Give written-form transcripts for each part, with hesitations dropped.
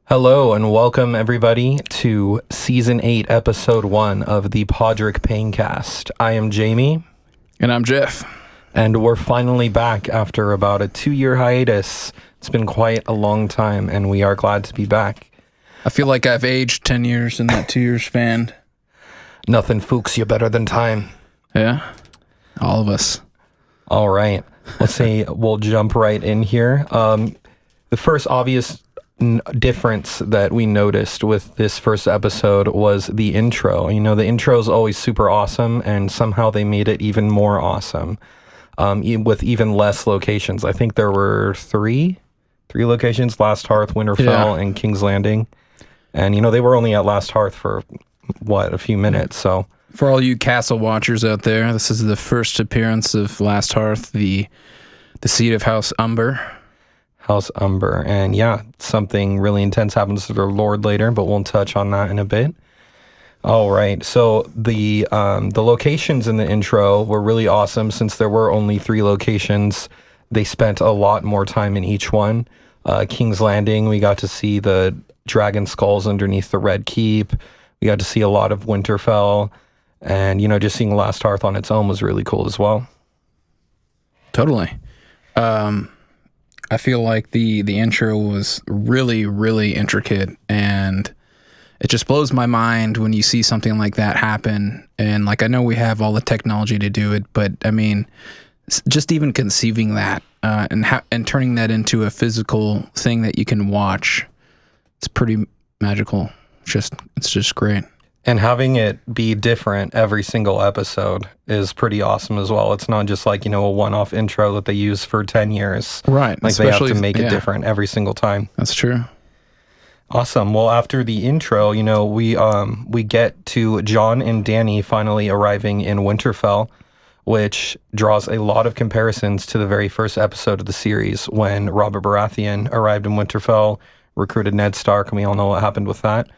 Hello and welcome everybody to Season 8, Episode 1 of the Podrick Paynecast. I am Jamie. And I'm Jeff. And we're finally back after about a 2-year hiatus. It's been quite a long time and we are glad to be back. I feel like I've aged 10 years in that 2-year span. Nothing fooks you better than time. Yeah, all of us. All right. Let's say we'll jump right in here. The first obvious difference that we noticed with this first episode was the intro. You know, the intro is always super awesome, and somehow they made it even more awesome with even less locations. I think there were three locations: Last Hearth, Winterfell, and King's Landing. And, you know, they were only at Last Hearth for, a few minutes, so... For all you castle watchers out there, this is the first appearance of Last Hearth, the seat of House Umber. House Umber. And yeah, something really intense happens to their lord later, but we'll touch on that in a bit. All right, so the locations in the intro were really awesome. Since there were only 3 locations, they spent a lot more time in each one. King's Landing, we got to see the dragon skulls underneath the Red Keep. We got to see a lot of Winterfell. And, you know, just seeing Last Hearth on its own was really cool as well. Totally. I feel like the intro was really, really intricate, and it just blows my mind when you see something like that happen. And, like, I know we have all the technology to do it, but, I mean, just even conceiving that and turning that into a physical thing that you can watch, it's pretty magical. It's just great. And having it be different every single episode is pretty awesome as well. It's not just like, you know, a one-off intro that they use for 10 years. Right. Like they have to make it different every single time. That's true. Awesome. Well, after the intro, you know, we get to Jon and Dany finally arriving in Winterfell, which draws a lot of comparisons to the very first episode of the series when Robert Baratheon arrived in Winterfell, recruited Ned Stark, and we all know what happened with that.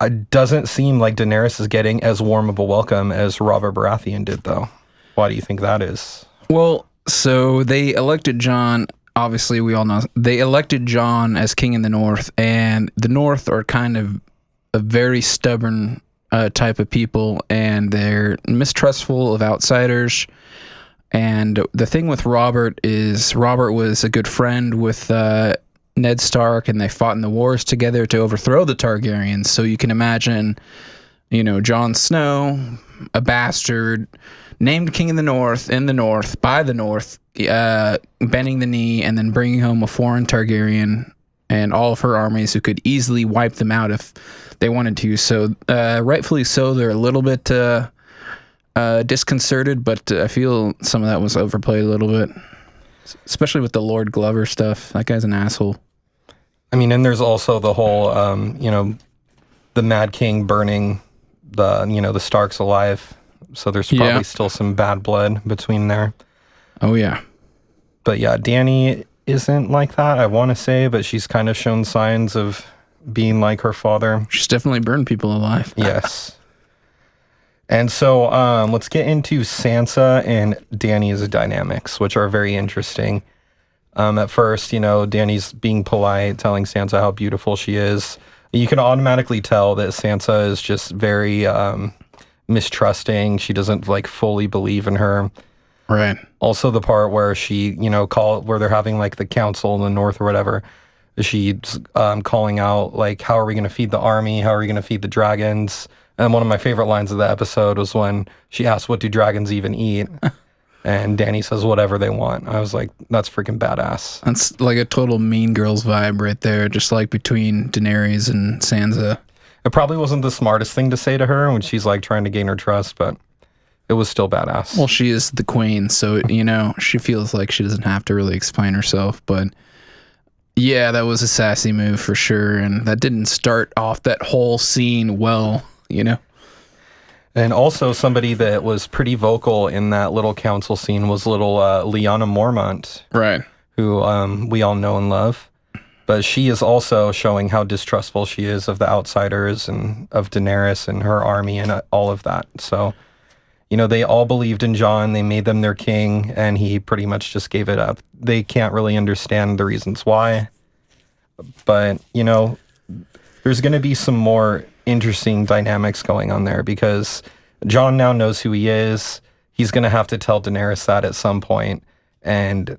It doesn't seem like Daenerys is getting as warm of a welcome as Robert Baratheon did, though. Why do you think that is? Well, so they elected Jon, obviously we all know, they elected Jon as king in the North, and the North are kind of a very stubborn type of people, and they're mistrustful of outsiders. And the thing with Robert is Robert was a good friend with Ned Stark, and they fought in the wars together to overthrow the Targaryens. So you can imagine, you know, Jon Snow, a bastard, named king in the North, by the North, bending the knee and then bringing home a foreign Targaryen and all of her armies who could easily wipe them out if they wanted to. So rightfully so, they're a little bit disconcerted, but I feel some of that was overplayed a little bit. Especially with the Lord Glover stuff. That guy's an asshole. I mean, and there's also the whole, you know, the Mad King burning the Starks alive. So there's probably still some bad blood between there. Oh, yeah. But yeah, Dany isn't like that, I want to say, but she's kind of shown signs of being like her father. She's definitely burned people alive. Yes. And so let's get into Sansa and Dany's dynamics, which are very interesting. At first, you know, Dany's being polite, telling Sansa how beautiful she is. You can automatically tell that Sansa is just very mistrusting. She doesn't, like, fully believe in her. Right. Also, the part where she, you know, where they're having, like, the council in the North or whatever, she's calling out, like, how are we going to feed the army? How are we going to feed the dragons? And one of my favorite lines of the episode was when she asked, what do dragons even eat? And Dany says, whatever they want. I was like, that's freaking badass. That's like a total Mean Girls vibe right there, just like between Daenerys and Sansa. It probably wasn't the smartest thing to say to her when she's like trying to gain her trust, but it was still badass. Well, she is the queen, so, you know, she feels like she doesn't have to really explain herself, but yeah, that was a sassy move for sure, and that didn't start off that whole scene well, you know? And also somebody that was pretty vocal in that little council scene was little Lyanna Mormont. Right. Who we all know and love. But she is also showing how distrustful she is of the outsiders and of Daenerys and her army and all of that. So, you know, they all believed in Jon. They made them their king, and he pretty much just gave it up. They can't really understand the reasons why. But, there's going to be some more interesting dynamics going on there because Jon now knows who he is. He's going to have to tell Daenerys that at some point, and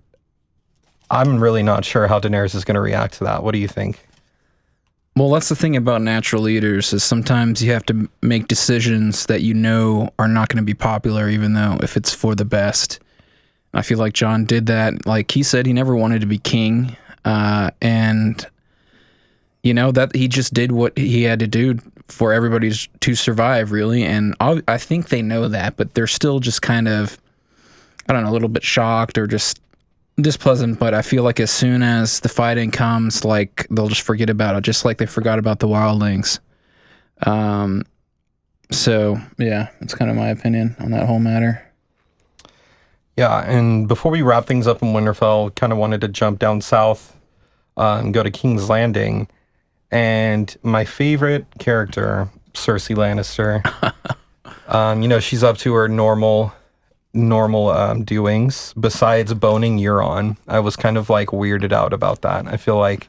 I'm really not sure how Daenerys is going to react to that. What do you think? Well, that's the thing about natural leaders is sometimes you have to make decisions that are not going to be popular, even though if it's for the best. I feel like Jon did that. Like he said, he never wanted to be king, and that he just did what he had to do for everybody to survive, really. And I think they know that, but they're still just kind of, I don't know, a little bit shocked or just displeasant. But I feel like as soon as the fighting comes, like they'll just forget about it, just like they forgot about the wildlings. So yeah, that's kind of my opinion on that whole matter. Yeah, and before we wrap things up in Winterfell, kind of wanted to jump down south and go to King's Landing. And my favorite character, Cersei Lannister, she's up to her normal doings. Besides boning Euron, I was kind of like weirded out about that. I feel like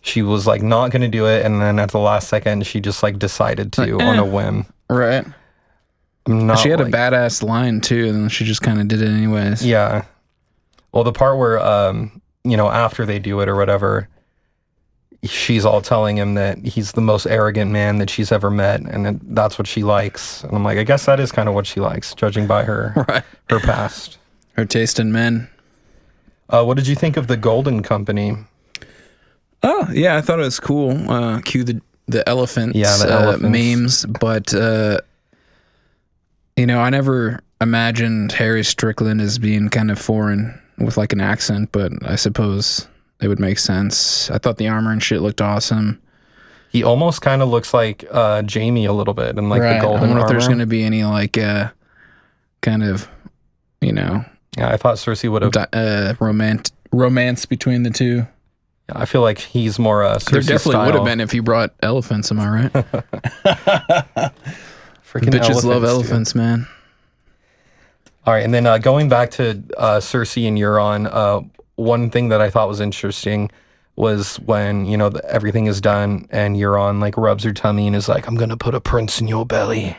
she was like not going to do it, and then at the last second, she just like decided to on a whim. Right. She had a badass line too, and then she just kind of did it anyways. Yeah. Well, the part where after they do it or whatever, she's all telling him that he's the most arrogant man that she's ever met, and that's what she likes. And I'm like, I guess that is kind of what she likes, judging by her her past. Her taste in men. What did you think of the Golden Company? Oh, yeah, I thought it was cool. Cue the elephants, memes, but I never imagined Harry Strickland as being kind of foreign with like an accent, but I suppose it would make sense. I thought the armor and shit looked awesome. He almost kind of looks like Jaime a little bit, and like the golden armor. I wonder if there's going to be any like kind of, Yeah, I thought Cersei would have romance between the two. Yeah, I feel like he's more Cersei There definitely style. would have been if you brought elephants. Am I right? Freaking bitches love elephants, dude. Man. All right, and then going back to Cersei and Euron, one thing that I thought was interesting was when, everything is done and Euron like rubs her tummy and is like, I'm going to put a prince in your belly.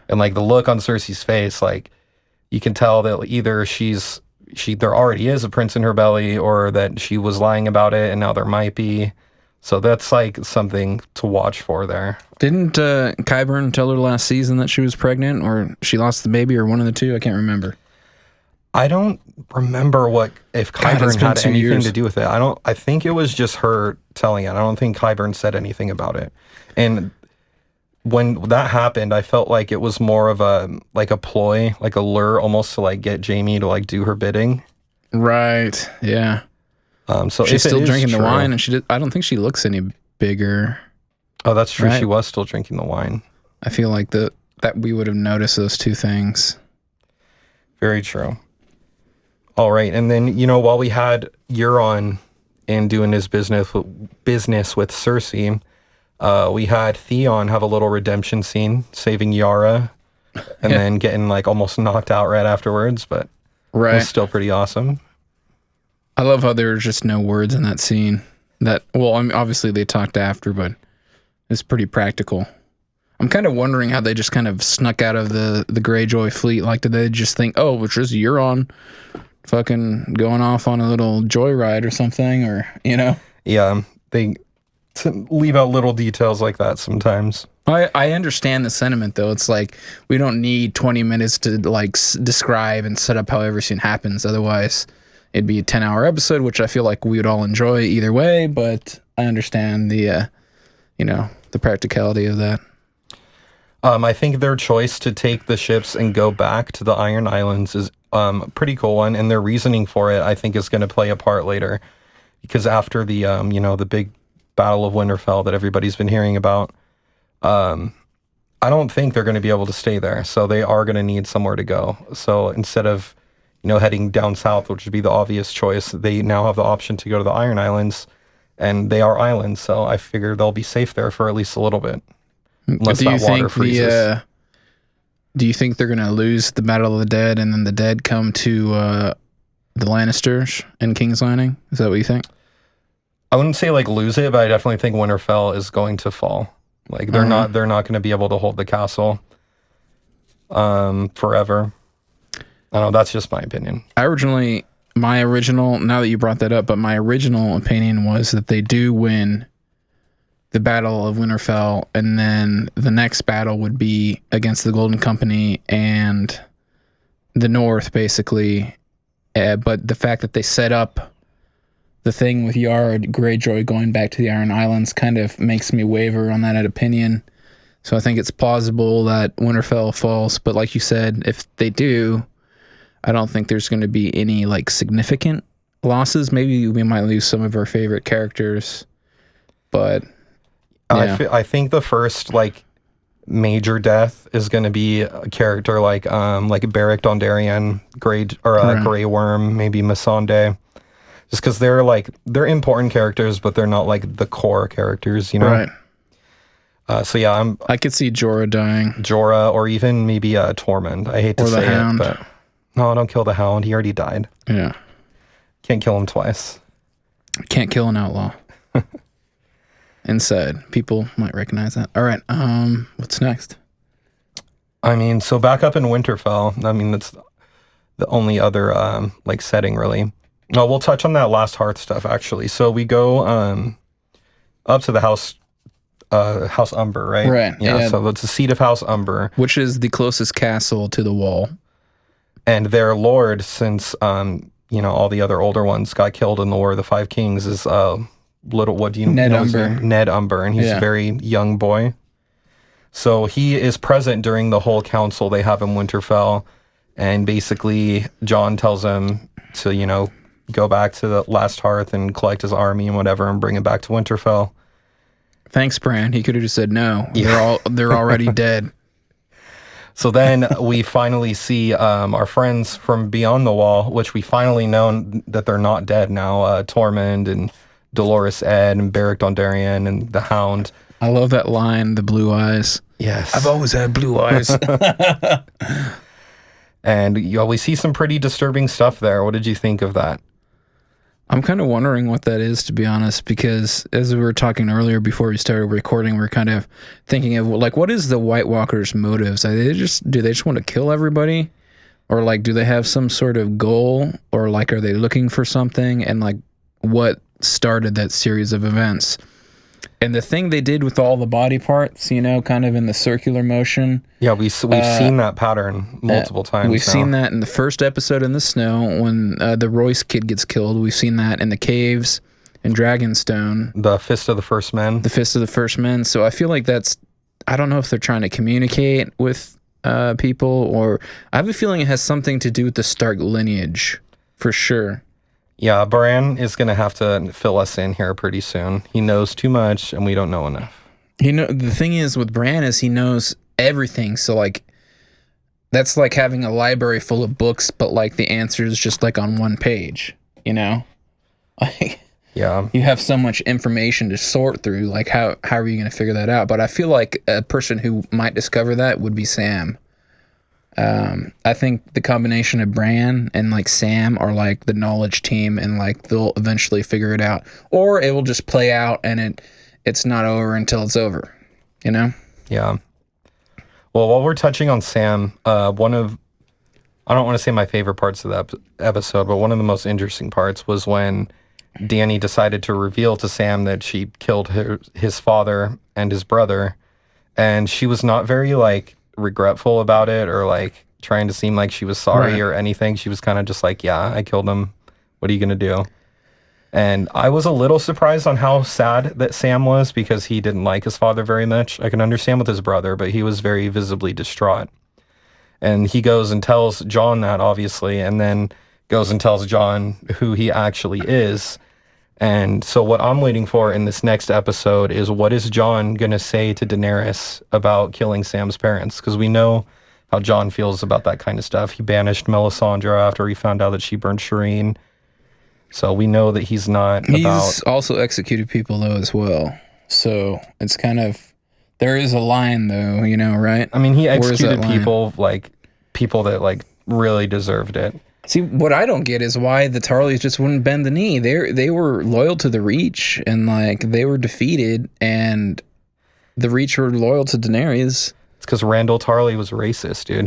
And like the look on Cersei's face, like you can tell that either there already is a prince in her belly or that she was lying about it and now there might be. So that's like something to watch for there. Didn't Qyburn tell her last season that she was pregnant or she lost the baby or one of the two? I can't remember. I don't remember if Qyburn had anything to do with it. I think it was just her telling it. I don't think Qyburn said anything about it. And when that happened, I felt like it was more of a ploy, like a lure almost to like get Jaime to like do her bidding. Right. Yeah. So she's still drinking the wine, and I don't think she looks any bigger. Oh, that's true. Right? She was still drinking the wine. I feel like that we would have noticed those two things. Very true. All right, and then while we had Euron in doing his business with Cersei, we had Theon have a little redemption scene, saving Yara, and then getting like almost knocked out right afterwards, but it was still pretty awesome. I love how there were just no words in that scene. Obviously they talked after, but it's pretty practical. I'm kind of wondering how they just kind of snuck out of the Greyjoy fleet. Like, did they just think, oh, which is Euron fucking going off on a little joyride or something, or, Yeah, they leave out little details like that sometimes. I understand the sentiment, though. It's like, we don't need 20 minutes to, like, describe and set up how every scene happens. Otherwise, it'd be a 10-hour episode, which I feel like we would all enjoy either way, but I understand the practicality of that. I think their choice to take the ships and go back to the Iron Islands is a pretty cool one, and their reasoning for it, I think, is going to play a part later, because after the the big Battle of Winterfell that everybody's been hearing about, I don't think they're going to be able to stay there, so they are going to need somewhere to go. So instead of heading down south, which would be the obvious choice, they now have the option to go to the Iron Islands, and they are islands, so I figure they'll be safe there for at least a little bit. Unless that water freezes. Do you think they're going to lose the Battle of the Dead and then the dead come to the Lannisters in King's Landing? Is that what you think? I wouldn't say like lose it, but I definitely think Winterfell is going to fall. Like they're not going to be able to hold the castle forever. I don't know, that's just my opinion. My original, now that you brought that up, but my original opinion was that they do win the Battle of Winterfell, and then the next battle would be against the Golden Company and the North, basically. But the fact that they set up the thing with Yara Greyjoy going back to the Iron Islands kind of makes me waver on that opinion. So I think it's plausible that Winterfell falls, but like you said, if they do, I don't think there's going to be any like significant losses. Maybe we might lose some of our favorite characters, but yeah. I think the first like major death is going to be a character like Beric Dondarrion, Grey Worm, maybe Missandei, just because they're important characters, but they're not like the core characters, you know. Right. So yeah, I could see Jorah dying. Jorah, or even maybe Tormund. I hate to say Hound. it, but no, don't kill the Hound. He already died. Yeah. Can't kill him twice. Can't kill an outlaw. Inside. People might recognize that. All right. What's next? I mean, so back up in Winterfell. I mean, that's the only other like setting really. No, we'll touch on that last Hearth stuff actually. So we go up to the House Umber, right? Right. Yeah. So it's the seat of House Umber, which is the closest castle to the wall. And their lord, since all the other older ones got killed in the War of the Five Kings, is Ned Umber. Ned Umber, and he's a very young boy. So he is present during the whole council they have in Winterfell, and basically Jon tells him to, go back to the last Hearth and collect his army and whatever and bring it back to Winterfell. Thanks, Bran. He could have just said no. Yeah. They're already dead. So then we finally see our friends from beyond the wall, which we finally know that they're not dead now. Tormund and Dolorous Edd and Beric Dondarrion and the Hound. I love that line, the blue eyes. Yes. I've always had blue eyes. And we see some pretty disturbing stuff there. What did you think of that? I'm kind of wondering what that is, to be honest, because as we were talking earlier before we started recording, we're kind of thinking of like, what is the White Walkers' motives? Do they just want to kill everybody? Or like, do they have some sort of goal? Or like, are they looking for something? And like, what started that series of events? And the thing they did with all the body parts, kind of in the circular motion. Yeah, we've seen that pattern multiple times. We've seen that in the first episode in the snow when the Royce kid gets killed. We've seen that in the caves in Dragonstone. The Fist of the First Men. The Fist of the First Men. So I feel like I don't know if they're trying to communicate with people, or I have a feeling it has something to do with the Stark lineage, for sure. Yeah, Bran is going to have to fill us in here pretty soon. He knows too much, and we don't know enough. The thing is with Bran is he knows everything. So like, that's like having a library full of books, but like the answer is just like on one page. Like, yeah, you have so much information to sort through. Like, how are you going to figure that out? But I feel like a person who might discover that would be Sam. I think the combination of Bran and like Sam are like the knowledge team, and like they'll eventually figure it out, or it will just play out and it's not over until it's over, Yeah. Well, while we're touching on Sam, I don't want to say my favorite parts of the episode, but one of the most interesting parts was when Dany decided to reveal to Sam that she killed his father and his brother, and she was not very like regretful about it or like trying to seem like she was sorry or anything. She was kind of just like, yeah, I killed him. What are you going to do? And I was a little surprised on how sad that Sam was, because he didn't like his father very much. I can understand with his brother, but he was very visibly distraught. And he goes and tells Jon that, obviously, and then goes and tells Jon who he actually is. And so what I'm waiting for in this next episode is, what is Jon going to say to Daenerys about killing Sam's parents? Because we know how Jon feels about that kind of stuff. He banished Melisandre after he found out that she burned Shireen. So we know that he's also executed people, though, as well. So it's kind of... There is a line, though, right? I mean, he executed people, like, people that, like, really deserved it. See, what I don't get is why the Tarleys just wouldn't bend the knee. They were loyal to the Reach, and like they were defeated, and the Reach were loyal to Daenerys. It's because Randall Tarley was racist, dude.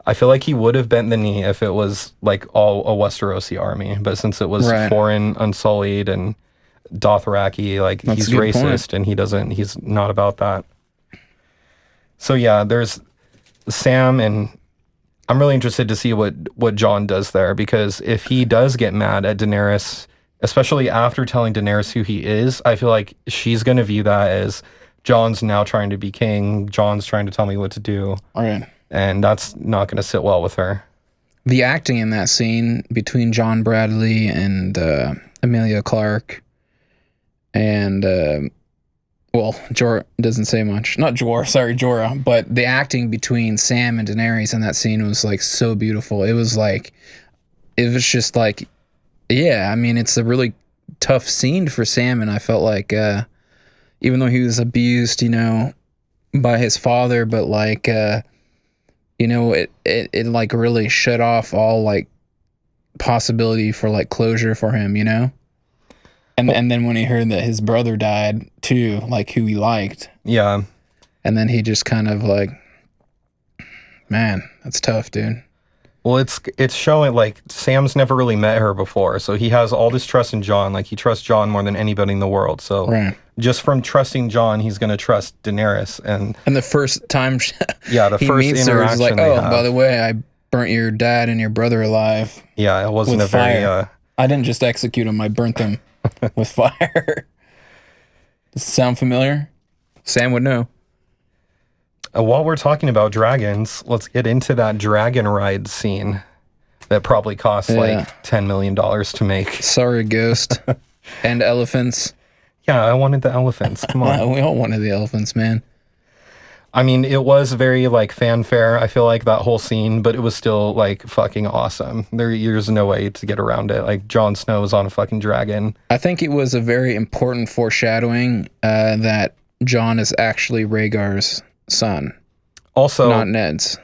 I feel like he would have bent the knee if it was like all a Westerosi army, but since it was foreign, unsullied, and Dothraki, like he's racist, and he's not about that. So yeah, there's Sam, and I'm really interested to see what Jon does there, because if he does get mad at Daenerys, especially after telling Daenerys who he is, I feel like she's going to view that as Jon's now trying to be king. Jon's trying to tell me what to do. All right. And that's not going to sit well with her. The acting in that scene between John Bradley and Emilia Clarke and, Jorah doesn't say much. Not Jorah, but the acting between Sam and Daenerys in that scene was like so beautiful. It was just like, yeah, I mean, it's a really tough scene for Sam, and I felt like, even though he was abused, by his father, but like, it like really shut off all like possibility for like closure for him, And then when he heard that his brother died too, like who he liked. Yeah. And then he just kind of like, man, that's tough, dude. Well, it's showing like Sam's never really met her before, so he has all this trust in Jon. Like he trusts Jon more than anybody in the world. So just from trusting Jon, he's gonna trust Daenerys. And the first time, the he first meets her, he's like, oh, by the way, I burnt your dad and your brother alive. Yeah, it wasn't a fire. very. I didn't just execute them; I burnt them with fire. Does it sound familiar? Sam would know. While we're talking about dragons, let's get into that dragon ride scene that probably cost like $10 million to make. Sorry, Ghost. And elephants. Yeah, I wanted the elephants. Come on. We all wanted the elephants, man. I mean, it was very like fanfare, I feel like, that whole scene, but it was still like fucking awesome. There's no way to get around it. Like Jon Snow's on a fucking dragon. I think it was a very important foreshadowing that Jon is actually Rhaegar's son, also not Ned's.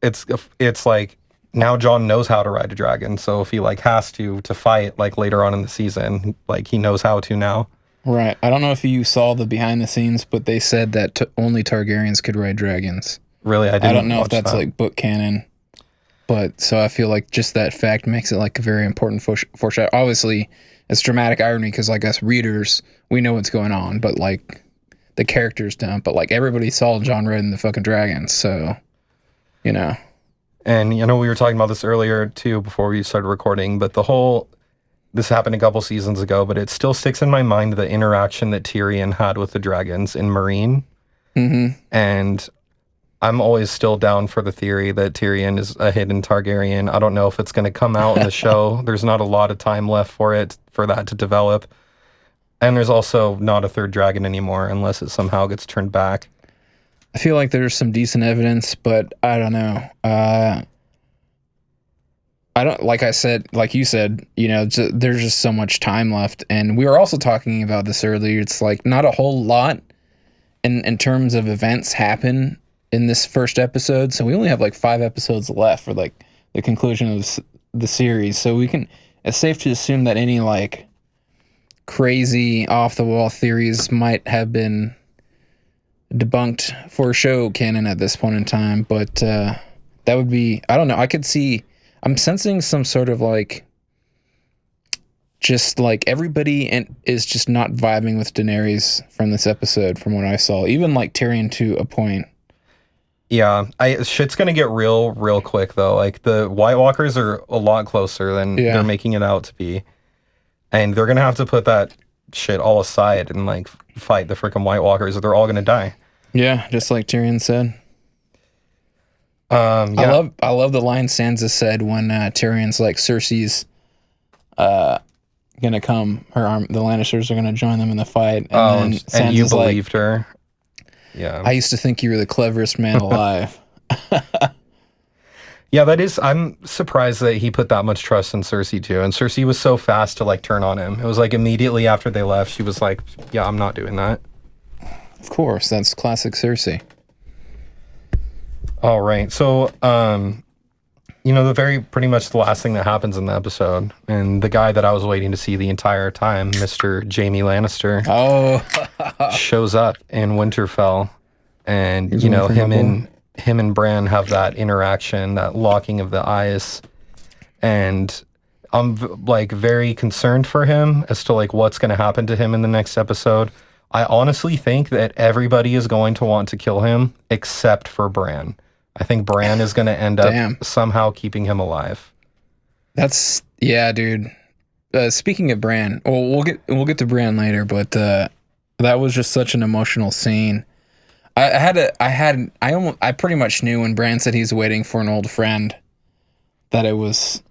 It's like now Jon knows how to ride a dragon, so if he like has to fight like later on in the season, like he knows how to now. Right. I don't know if you saw the behind the scenes, but they said that only Targaryens could ride dragons. Really, I don't know if that's like book canon, but so I feel like just that fact makes it like a very important foreshadow. Obviously, it's dramatic irony because like us readers, we know what's going on, but like the characters don't, but like everybody saw Jon riding the fucking dragons, so And we were talking about this earlier too before we started recording, but this happened a couple seasons ago, but it still sticks in my mind the interaction that Tyrion had with the dragons in Meereen. Mm-hmm. And I'm always still down for the theory that Tyrion is a hidden Targaryen. I don't know if it's going to come out in the show. There's not a lot of time left for that to develop. And there's also not a third dragon anymore unless it somehow gets turned back. I feel like there's some decent evidence, but I don't know. I don't, like you said, there's just so much time left. And we were also talking about this earlier. It's like not a whole lot in terms of events happen in this first episode. So we only have like 5 episodes left for like the conclusion of the series. So it's safe to assume that any like crazy off the wall theories might have been debunked for show canon at this point in time. But that would be, I don't know. I'm sensing some sort of like, just like everybody is just not vibing with Daenerys from this episode, from what I saw. Even like Tyrion to a point. Yeah, shit's gonna get real quick though. Like the White Walkers are a lot closer than they're making it out to be, and they're gonna have to put that shit all aside and like fight the freaking White Walkers, or they're all gonna die. Yeah, just like Tyrion said. I love the line Sansa said when Tyrion's like, Cersei's gonna come, the Lannisters are gonna join them in the fight, and then Sansa's and you believed her. Yeah, I used to think you were the cleverest man alive. Yeah, I'm surprised that he put that much trust in Cersei too, and Cersei was so fast to like turn on him. It was like immediately after they left, she was like, yeah, I'm not doing that. Of course, that's classic Cersei. All right, so pretty much the last thing that happens in the episode, and the guy that I was waiting to see the entire time, Mr. Jaime Lannister, shows up in Winterfell, and him and Bran have that interaction, that locking of the eyes, and I'm like very concerned for him as to like what's going to happen to him in the next episode. I honestly think that everybody is going to want to kill him except for Bran. I think Bran is going to end up somehow keeping him alive. Dude. Speaking of Bran, we'll get to Bran later, but that was just such an emotional scene. I pretty much knew when Bran said he's waiting for an old friend that it was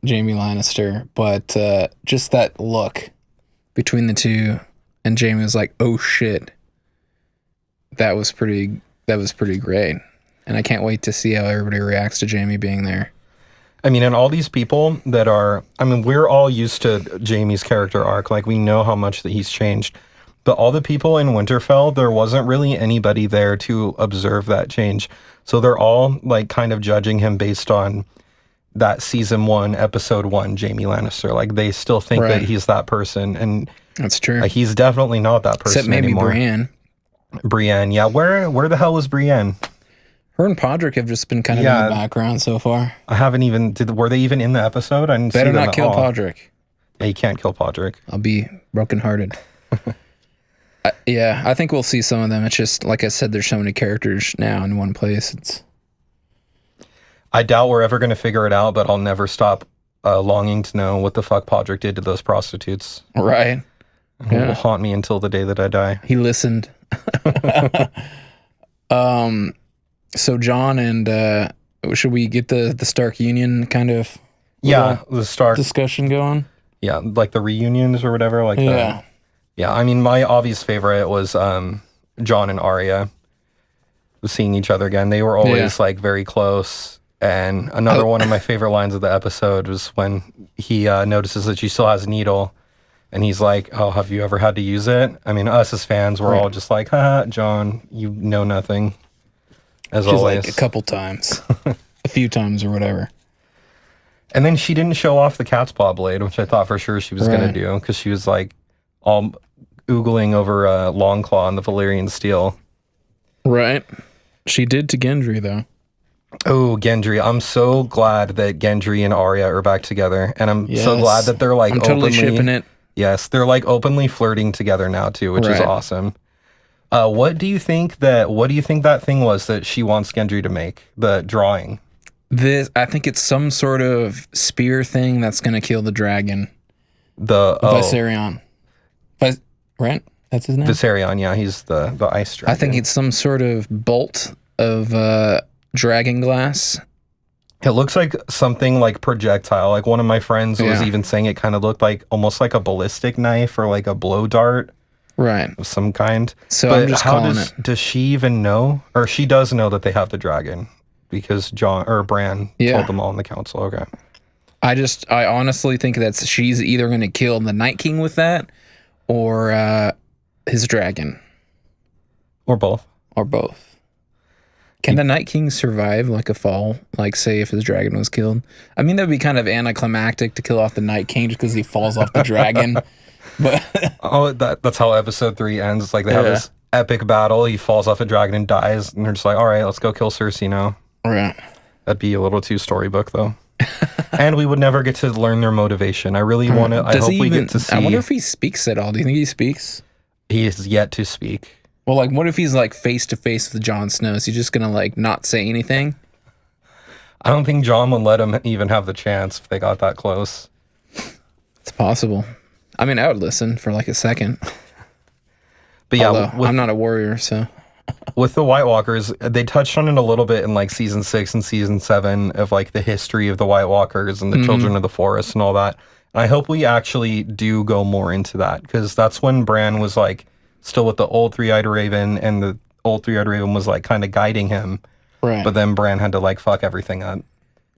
Jaime Lannister, but just that look between the two, and Jaime was like, "Oh shit," that was pretty great. And I can't wait to see how everybody reacts to Jaime being there. I mean, and all these people that are... I mean, we're all used to Jaime's character arc. Like, we know how much that he's changed. But all the people in Winterfell, there wasn't really anybody there to observe that change. So they're all, like, kind of judging him based on that season 1, episode 1, Jaime Lannister. Like, they still think that he's that person. And that's true. Like, he's definitely not that person Except maybe anymore. Brienne, yeah. Where the hell was Brienne? Her and Podrick have just been kind of in the background so far. I haven't even... Were they even in the episode? I didn't see them Better not kill Podrick. Yeah, you can't kill Podrick. I'll be brokenhearted. I think we'll see some of them. It's just, like I said, there's so many characters now in one place. I doubt we're ever going to figure it out, but I'll never stop longing to know what the fuck Podrick did to those prostitutes. Right. It will haunt me until the day that I die. He listened. So Jon and should we get the Stark Union kind of the Stark discussion going? Yeah, like the reunions or whatever. Like yeah. I mean, my obvious favorite was Jon and Arya seeing each other again. They were always like very close. And another one of my favorite lines of the episode was when he notices that she still has a needle, and he's like, "Oh, have you ever had to use it?" I mean, us as fans were all just like, "Ha, Jon, you know nothing." As just always, like a couple times, a few times or whatever. And then she didn't show off the cat's paw blade, which I thought for sure she was going to do, because she was like all oogling over Longclaw and the Valyrian steel. Right. She did to Gendry, though. Oh, Gendry. I'm so glad that Gendry and Arya are back together. And I'm so glad that they're like I'm totally shipping it. Yes, they're like openly flirting together now too, which is awesome. What do you think that thing was that she wants Gendry to make? The drawing. I think it's some sort of spear thing that's going to kill the dragon. Viserion. Right? That's his name? Viserion, yeah. He's the ice dragon. I think it's some sort of bolt of dragon glass. It looks like something like projectile. Like one of my friends was even saying it kind of looked like almost like a ballistic knife or like a blow dart. Right. Of some kind. So I'm just calling it. Does she even know? Or she does know that they have the dragon because Bran told them all in the council. Okay. I honestly think that she's either going to kill the Night King with that or his dragon. Or both. Can the Night King survive like a fall? Like, say, if his dragon was killed? I mean, that would be kind of anticlimactic to kill off the Night King just because he falls off the dragon. But that's how episode 3 ends. It's like they have this epic battle. He falls off a dragon and dies. And they're just like, all right, let's go kill Cersei now. Right. That'd be a little too storybook, though. And we would never get to learn their motivation. I really want to. I hope we get to see. I wonder if he speaks at all. Do you think he speaks? He is yet to speak. Well, like, what if he's like face to face with Jon Snow? Is he just gonna like not say anything? I don't think Jon would let him even have the chance if they got that close. It's possible. I mean, I would listen for like a second. But yeah, I'm not a warrior, so. With the White Walkers, they touched on it a little bit in like season 6 and season 7 of like the history of the White Walkers and the Children of the Forest and all that. And I hope we actually do go more into that, because that's when Bran was like still with the old Three-Eyed Raven, and the old Three-Eyed Raven was like kind of guiding him. Right. But then Bran had to like fuck everything up.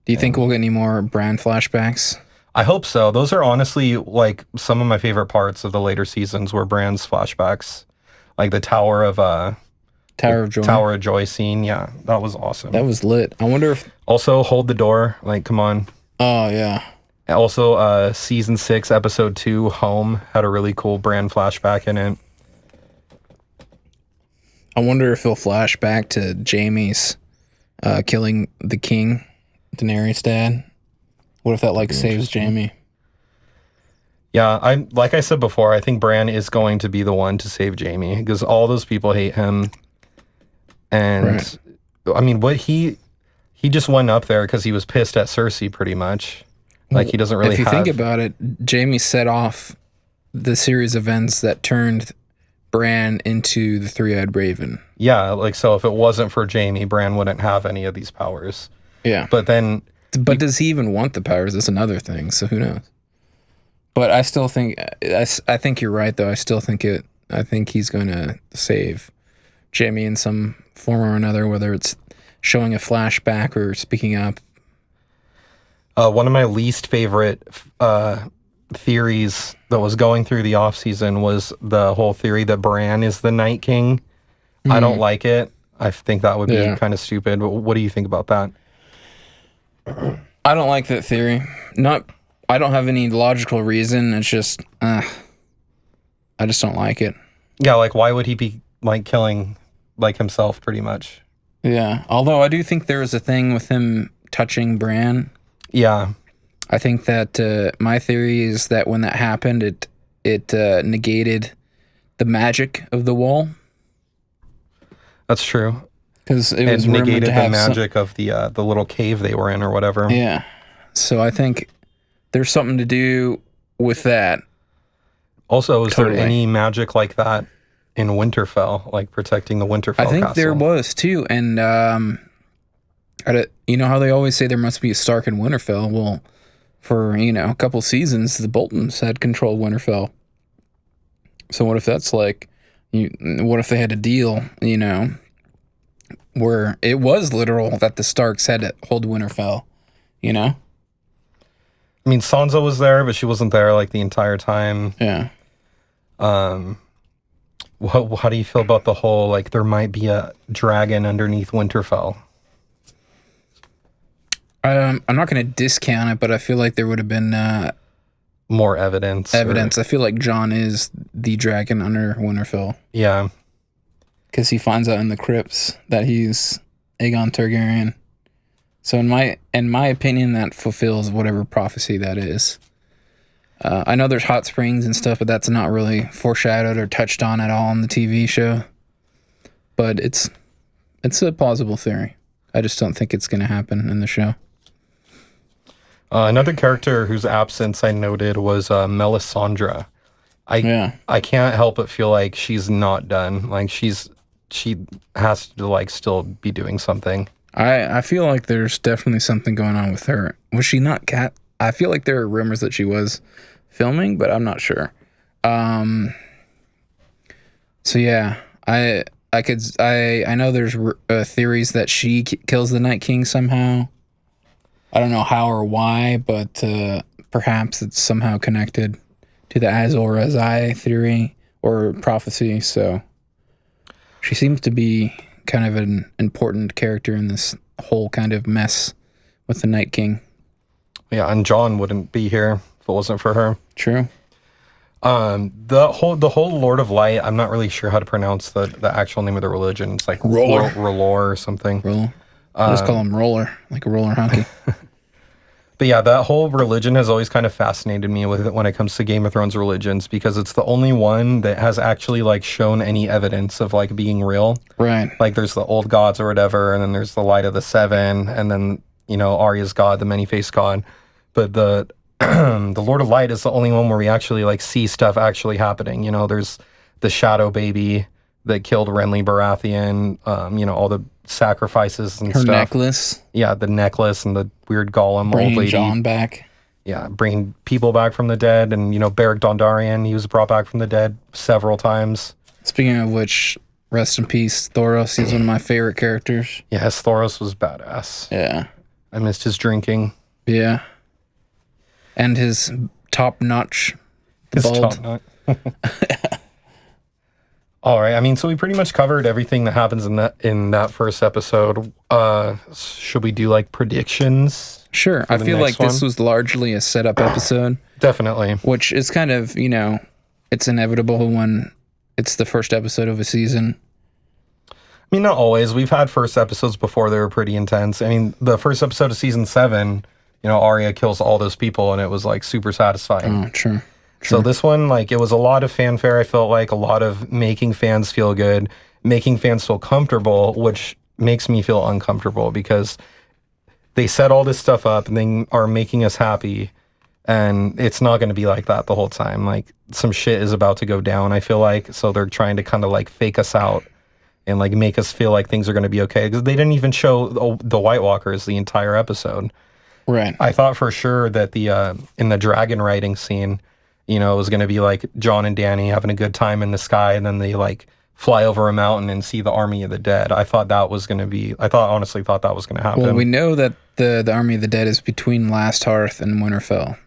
Do you think we'll get any more Bran flashbacks? I hope so. Those are honestly like some of my favorite parts of the later seasons were Bran's flashbacks. Like the Tower of Tower of Joy. Tower of Joy scene. Yeah, that was awesome. That was lit. I wonder if... Also, Hold the Door. Like, come on. Oh, yeah. Also, season 6, episode 2, Home, had a really cool Bran flashback in it. I wonder if he'll flash back to Jaime's killing the king, Daenerys' dad. What if that like saves Jaime? Yeah, like I said before, I think Bran is going to be the one to save Jaime because all those people hate him. And Right. I mean, what he just went up there because he was pissed at Cersei, pretty much. Like he doesn't really. If you think about it, Jaime set off the series of events that turned Bran into the Three-Eyed Raven. Yeah, like so. If it wasn't for Jaime, Bran wouldn't have any of these powers. Yeah, But then, but does he even want the powers? That's another thing. So who knows? But I still think I think you're right, though. I still think it. I think he's going to save Jaime in some form or another, whether it's showing a flashback or speaking up. one of my least favorite theories that was going through the off season was the whole theory that Bran is the Night King. I don't like it. I think that would be kind of stupid. But what do you think about that? I don't like that theory. I don't have any logical reason. It's just, I just don't like it. Yeah, like why would he be like killing like himself pretty much? Yeah. Although I do think there was a thing with him touching Bran. Yeah. I think that my theory is that when that happened, it negated the magic of the wall. That's true. Because it was rumored negated to have the magic of the little cave they were in or whatever. Yeah. So I think there's something to do with that. Also, is there any magic like that in Winterfell, like protecting the Winterfell I think castle? there was too, and you know how they always say there must be a Stark in Winterfell. Well, for a couple seasons, the Boltons had control of Winterfell. So what if that's like, what if they had a deal, where it was literal that the Starks had to hold Winterfell, I mean, Sansa was there, but she wasn't there like the entire time. Yeah. How do you feel about the whole like there might be a dragon underneath Winterfell? I'm not going to discount it, but I feel like there would have been more evidence. I feel like Jon is the dragon under Winterfell. Yeah. Because he finds out in the crypts that he's Aegon Targaryen. So in my opinion, that fulfills whatever prophecy that is. I know there's hot springs and stuff, but that's not really foreshadowed or touched on at all in the TV show. But it's a plausible theory. I just don't think it's going to happen in the show. Another character whose absence I noted was Melisandre. I can't help but feel like she's not done. Like she has to like still be doing something. I feel like there's definitely something going on with her. Was she not Cat? I feel like there are rumors that she was filming, but I'm not sure. So yeah, I know there's theories that she kills the Night King somehow. I don't know how or why, but perhaps it's somehow connected to the Azor Ahai theory or prophecy. So she seems to be kind of an important character in this whole kind of mess with the Night King. Yeah, and Jon wouldn't be here if it wasn't for her. True. The whole Lord of Light, I'm not really sure how to pronounce the actual name of the religion. It's like Roller. Rolor or something. Roller. I just call him roller, like a roller hockey. But yeah, that whole religion has always kind of fascinated me with it when it comes to Game of Thrones religions, because it's the only one that has actually like shown any evidence of like being real. Right. Like there's the old gods or whatever, and then there's the Light of the Seven, and then Arya's god, the many-faced god. But the the Lord of Light is the only one where we actually like see stuff actually happening. There's the Shadow Baby that killed Renly Baratheon. All the sacrifices and Her stuff. necklace. Yeah, the necklace and the weird golem Bringing old lady. Jon back. Yeah, bringing people back from the dead, and Beric Dondarrion, he was brought back from the dead several times. Speaking of which, rest in peace, Thoros. He's one of my favorite characters. Yes, Thoros was badass. Yeah. I missed his drinking. Yeah. And his top-notch bald. Top-notch. All right. I mean, so we pretty much covered everything that happens in that first episode. Should we do like predictions? Sure. I feel like this was largely a setup episode. Definitely. Which is kind of, it's inevitable when it's the first episode of a season. I mean, not always. We've had first episodes before that were pretty intense. I mean, the first episode of season 7, Arya kills all those people and it was like super satisfying. Oh, true. So this one, like, it was a lot of fanfare. I felt like a lot of making fans feel good, making fans feel comfortable, which makes me feel uncomfortable because they set all this stuff up and they are making us happy. And it's not going to be like that the whole time. Like, some shit is about to go down, I feel like. So they're trying to kind of like fake us out and like make us feel like things are going to be okay. Because they didn't even show the White Walkers the entire episode. Right. I thought for sure that in the dragon riding scene, it was going to be like Jon and Dany having a good time in the sky, and then they like fly over a mountain and see the army of the dead. I thought that was going to be. Honestly thought that was going to happen. Well, we know that the army of the dead is between Last Hearth and Winterfell.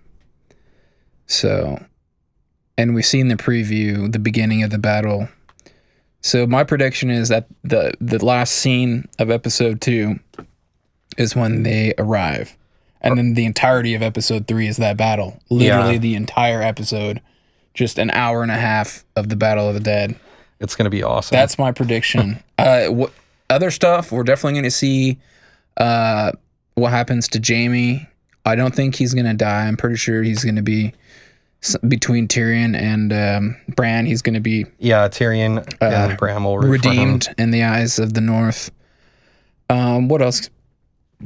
So, and we've seen the preview, the beginning of the battle. So my prediction is that the last scene of episode 2 is when they arrive. And then the entirety of episode 3 is that battle. Literally the entire episode. Just an hour and a half of the Battle of the Dead. It's going to be awesome. That's my prediction. Other stuff, we're definitely going to see what happens to Jaime. I don't think he's going to die. I'm pretty sure he's going to be between Tyrion and Bran. He's going to be... Yeah, Tyrion and Bran will redeemed in the eyes of the North. What else?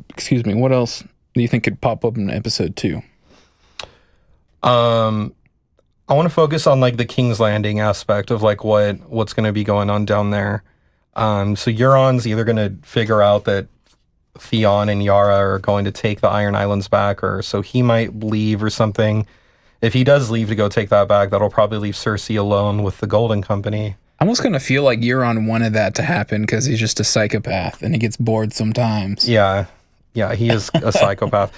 Excuse me. What else do you think could pop up in episode 2? I want to focus on like the King's Landing aspect of like what's going to be going on down there. So Euron's either going to figure out that Theon and Yara are going to take the Iron Islands back, or so he might leave or something. If he does leave to go take that back, that'll probably leave Cersei alone with the Golden Company. I almost kind of feel like Euron wanted that to happen because he's just a psychopath and he gets bored sometimes. Yeah, he is a psychopath.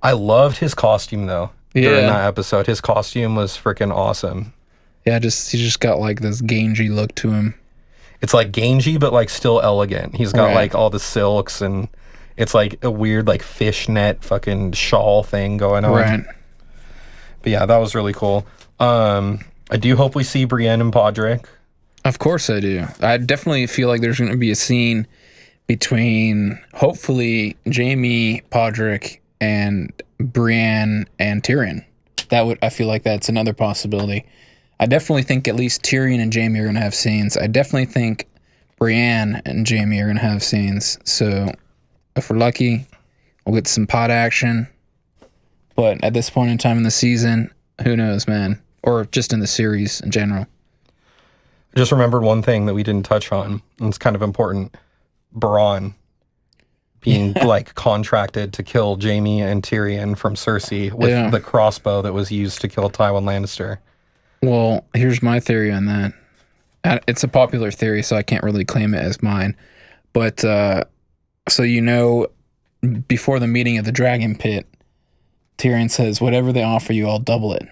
I loved his costume though. During that episode, his costume was freaking awesome. Yeah, he just got like this gangy look to him. It's like gangy, but like still elegant. He's got like all the silks, and it's like a weird like fishnet fucking shawl thing going on. Right. But yeah, that was really cool. I do hope we see Brienne and Podrick. Of course I do. I definitely feel like there's going to be a scene between hopefully Jaime, Podrick, and Brienne and Tyrion. I feel like that's another possibility. I definitely think at least Tyrion and Jaime are going to have scenes. I definitely think Brienne and Jaime are going to have scenes. So if we're lucky, we'll get some pot action. But at this point in time in the season, who knows, man? Or just in the series in general. I just remembered one thing that we didn't touch on, and it's kind of important. Bronn being like contracted to kill Jaime and Tyrion from Cersei with the crossbow that was used to kill Tywin Lannister. Well, here's my theory on that. It's a popular theory, so I can't really claim it as mine. But, so before the meeting of the Dragon Pit, Tyrion says, whatever they offer you, I'll double it.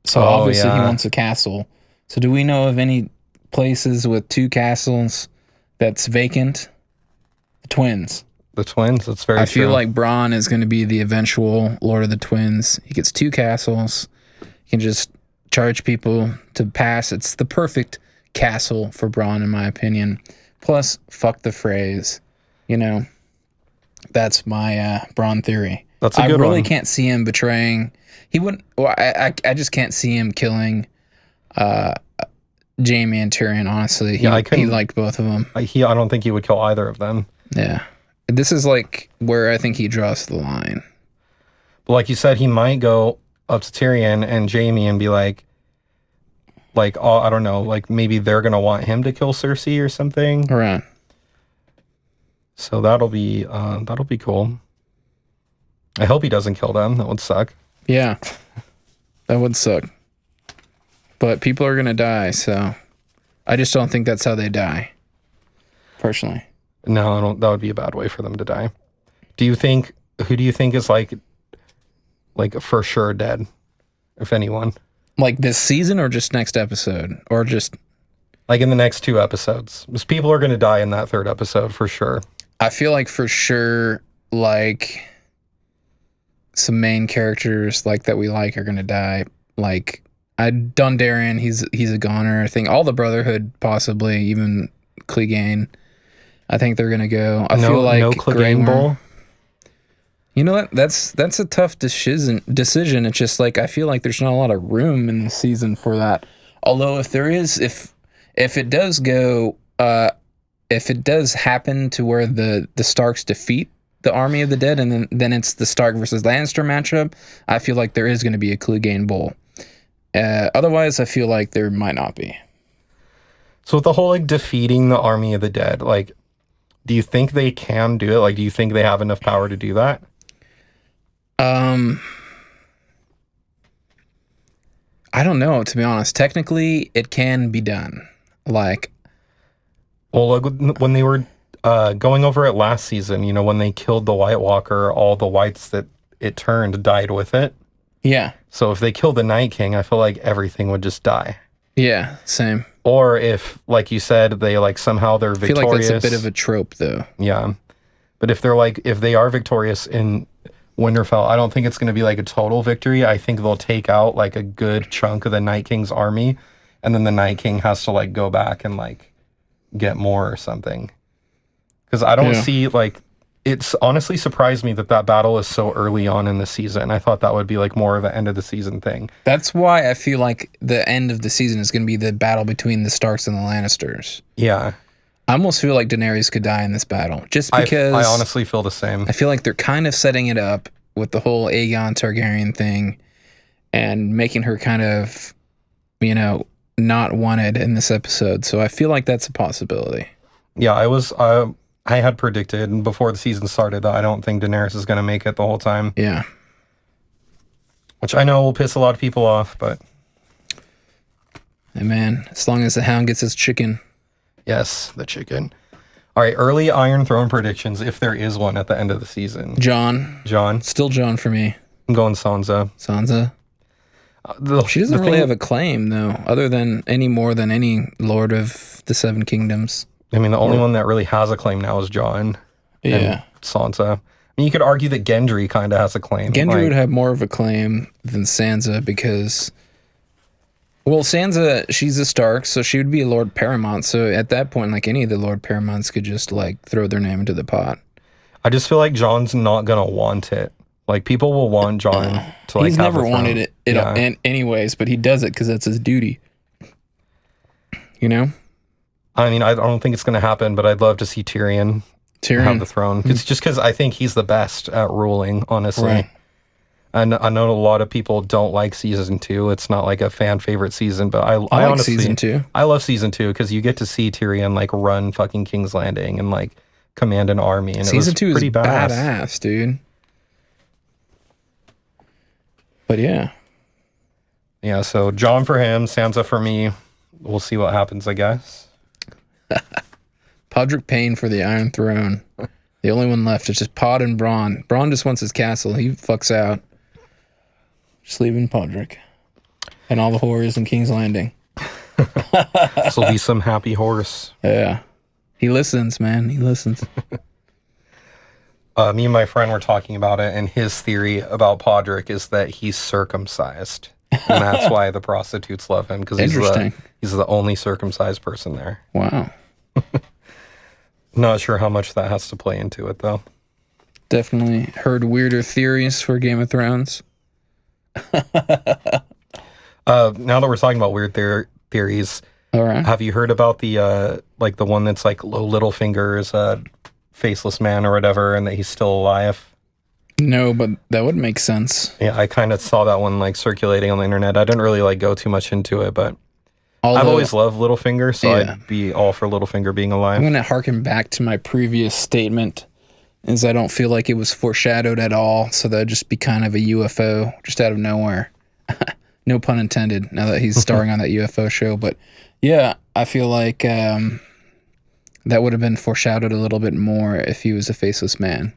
So obviously he wants a castle. So do we know of any places with 2 castles that's vacant? The Twins. The Twins, that's very true. I feel like Bronn is going to be the eventual Lord of the Twins. He gets 2 castles. He can just charge people to pass. It's the perfect castle for Bronn, in my opinion. Plus, fuck the phrase. That's my Bronn theory. That's a good one. I really can't see him betraying. He wouldn't. Well, I just can't see him killing Jaime and Tyrion. Honestly, he liked both of them. I don't think he would kill either of them. Yeah, this is like where I think he draws the line. But like you said, he might go up to Tyrion and Jaime and be like, oh, I don't know, like maybe they're gonna want him to kill Cersei or something. Right. So that'll be cool. I hope he doesn't kill them. That would suck. Yeah, that would suck. But people are gonna die, so I just don't think that's how they die. Personally. No, I don't. That would be a bad way for them to die. Who do you think is like for sure dead, if anyone? Like this season, or just next episode, or just Like in the next 2 episodes. Because people are going to die in that 3rd episode for sure. I feel like for sure, like some main characters like that we like are going to die. Like Dondarrion, he's a goner. I think all the Brotherhood, possibly even Clegane. I think they're going to go. I feel like no Clegane Bowl. You know what? That's a tough decision. It's just like I feel like there's not a lot of room in the season for that. Although if there is, if it does go, if it does happen to where the Starks defeat the Army of the Dead, and then it's the Stark versus Lannister matchup, I feel like there is going to be a Clegane Bowl. Otherwise, I feel like there might not be. So with the whole like defeating the Army of the Dead, like, do you think they can do it? Like, do you think they have enough power to do that? I don't know, to be honest. Technically, it can be done. Like, well, like when they were going over it last season, you know, when they killed the White Walker, all the whites that it turned died with it. Yeah. So if they killed the Night King, I feel like everything would just die. Yeah, same. Or if, like you said, they like somehow they're victorious. I feel like that's a bit of a trope, though. Yeah. But if they are victorious in Winterfell, I don't think it's going to be like a total victory. I think they'll take out like a good chunk of the Night King's army, and then the Night King has to like go back and like get more or something. Because I don't see like, it's honestly surprised me that battle is so early on in the season. I thought that would be like more of an end of the season thing. That's why I feel like the end of the season is going to be the battle between the Starks and the Lannisters. Yeah. I almost feel like Daenerys could die in this battle, just because I honestly feel the same. I feel like they're kind of setting it up with the whole Aegon Targaryen thing and making her kind of, you know, not wanted in this episode. So I feel like that's a possibility. Yeah, I had predicted before the season started that I don't think Daenerys is going to make it the whole time. Yeah. Which I know will piss a lot of people off, but... Hey man, as long as the Hound gets his chicken. Yes, the chicken. All right, early Iron Throne predictions, if there is one at the end of the season. Jon. Still Jon for me. I'm going Sansa. She doesn't really have a claim, though, other than any more than any Lord of the Seven Kingdoms. I mean, the only one that really has a claim now is Jon. Yeah. And Sansa. I mean, you could argue that Gendry kind of has a claim. Gendry would have more of a claim than Sansa because... Well, Sansa, she's a Stark, so she would be a Lord Paramount. So at that point, like any of the Lord Paramounts could just like throw their name into the pot. I just feel like Jon's not gonna want it. Like people will want Jon to like. He's have never wanted it, anyways, but he does it because that's his duty. You know. I mean, I don't think it's gonna happen, but I'd love to see Tyrion have the throne. It's just because I think he's the best at ruling, honestly. Right. And I know a lot of people don't like season 2. It's not like a fan favorite season, but I like honestly, season 2. I love season 2 because you get to see Tyrion like run fucking King's Landing and like command an army, and season 2 pretty is badass, dude. But yeah. So Jon for him, Sansa for me. We'll see what happens, I guess. Podrick Payne for the Iron Throne. The only one left is just Pod and Bronn. Bronn just wants his castle. He fucks out. Just leaving Podrick. And all the whores in King's Landing. This will be some happy horse. Yeah. He listens, man. He listens. Me and my friend were talking about it, and his theory about Podrick is that he's circumcised. And that's why the prostitutes love him, because he's the only circumcised person there. Wow. Not sure how much that has to play into it, though. Definitely heard weirder theories for Game of Thrones. Now that we're talking about weird theories, all right. Have you heard about the like the one that's like Littlefinger's faceless man or whatever, and that he's still alive? No, but that would make sense. Yeah, I kind of saw that one like circulating on the internet. I didn't really like go too much into it, but I've always loved Littlefinger, so I'd be all for Littlefinger being alive. I'm going to harken back to my previous statement, is I don't feel like it was foreshadowed at all, so that'd just be kind of a UFO just out of nowhere. No pun intended, now that he's starring on that UFO show. But yeah, I feel like that would have been foreshadowed a little bit more if he was a faceless man.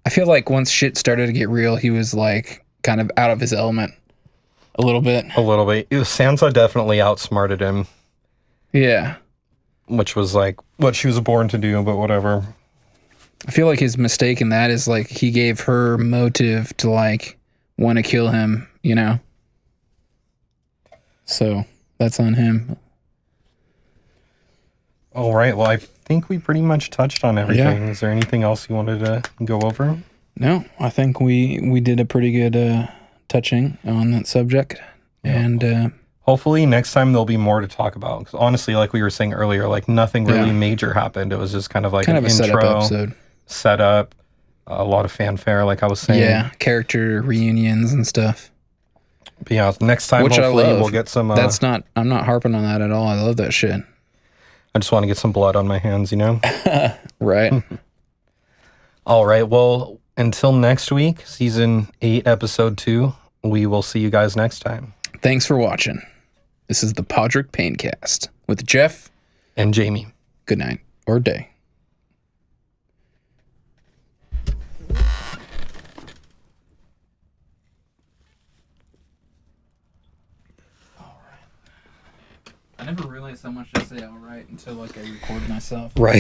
I feel like once shit started to get real, he was like kind of out of his element. A little bit. Sansa definitely outsmarted him. Yeah. which was like what she was born to do, but whatever. I feel like his mistake in that is like he gave her motive to like want to kill him, you know? So that's on him. All right. Well, I think we pretty much touched on everything. Is there anything else you wanted to go over? No, I think we did a pretty good touching on that subject. Yeah. And hopefully next time there'll be more to talk about. Because honestly, like we were saying earlier, like nothing really major happened. It was just kind of like an a intro, setup, a lot of fanfare, like I was saying. Yeah, character reunions and stuff. But yeah, next time Which hopefully I love. we'll get some. I'm not harping on that at all. I love that shit. I just want to get some blood on my hands, you know? Right. All right. Well, until next week, season 8, episode 2, we will see you guys next time. Thanks for watching. This is the Podrick Paynecast with Jeff and Jamie. Good night or day. I never realized how much I say all right until like I record myself. Right.